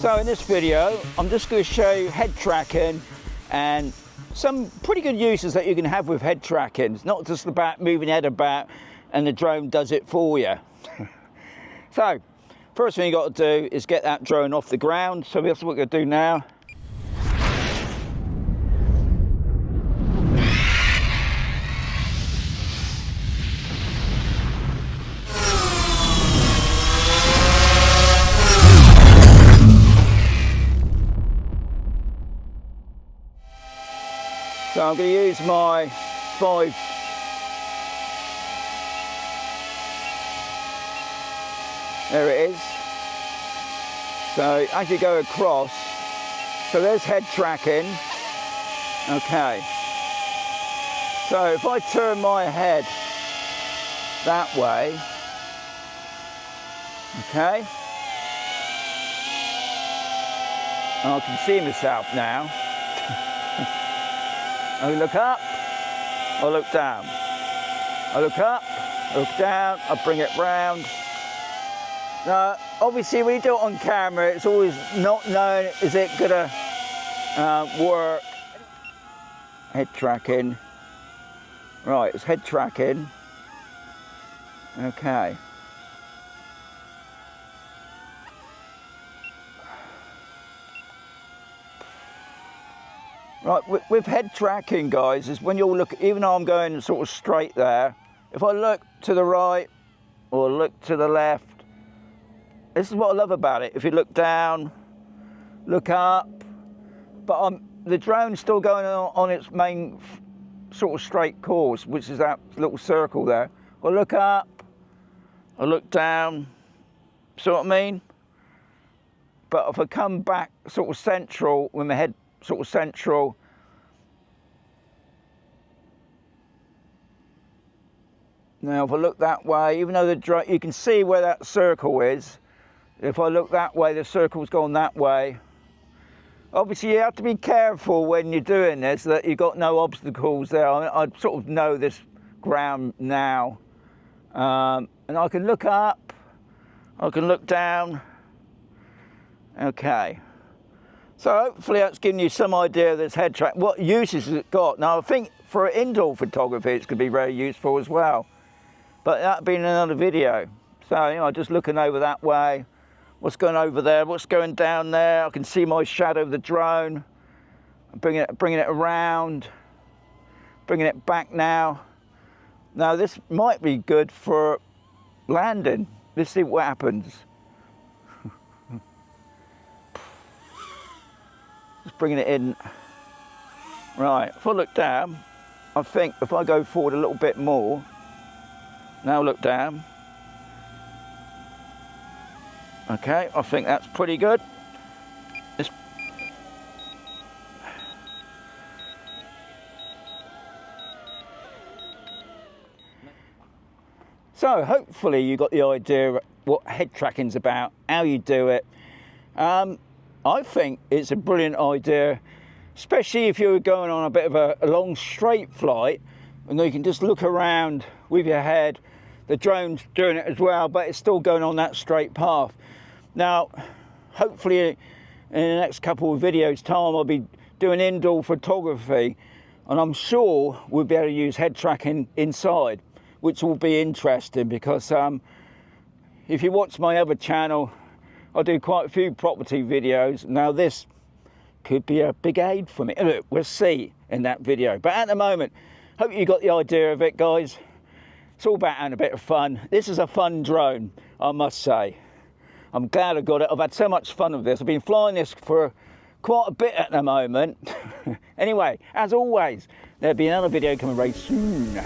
So in this video, I'm just going to show you head tracking and some pretty good uses that you can have with head tracking. It's not just about moving your head about and the drone does it for you. So, first thing you got to do is get that drone off the ground. So that's what we're going to do now. So I'm going to use my 5. There it is. So as you go across, so there's head tracking. Okay. So if I turn my head that way, okay, I can see myself now. I look up, I look down. I look up, I look down, I bring it round. Now, obviously, when you do it on camera, it's always not known, is it gonna work? Head tracking. Right, it's head tracking. Okay. Right, with head tracking, guys, is when you'll look, even though I'm going sort of straight there, if I look to the right or look to the left, this is what I love about it. If you look down, look up, but the drone's still going on its main sort of straight course, which is that little circle there. I look up, I look down, see what I mean? But if I come back sort of central, with my head sort of central, now if I look that way, even though the drone, you can see where that circle is. If I look that way, the circle's gone that way. Obviously, you have to be careful when you're doing this, that you've got no obstacles there. I sort of know this ground now. And I can look up, I can look down. Okay. So hopefully that's giving you some idea of this head track, what uses it's got. Now, I think for indoor photography, it's going to be very useful as well. But that'll be in another video. So, you know, just looking over that way. What's going over there? What's going down there? I can see my shadow of the drone. I'm bringing it around, bringing it back now. Now this might be good for landing. Let's see what happens. Just bringing it in. Right, if I look down, I think if I go forward a little bit more, now look down. Okay, I think that's pretty good. So hopefully you got the idea what head tracking's about, how you do it. I think it's a brilliant idea, especially if you're going on a bit of a long straight flight, and you can just look around with your head. The drone's doing it as well, but it's still going on that straight path. Now, hopefully in the next couple of videos time, I'll be doing indoor photography, and I'm sure we'll be able to use head tracking inside, which will be interesting because if you watch my other channel, I do quite a few property videos. Now this could be a big aid for me. Look, we'll see in that video. But at the moment, hope you got the idea of it, guys. It's all about having a bit of fun. This is a fun drone, I must say. I'm glad I got it. I've had so much fun with this. I've been flying this for quite a bit at the moment. Anyway, as always, there'll be another video coming very soon.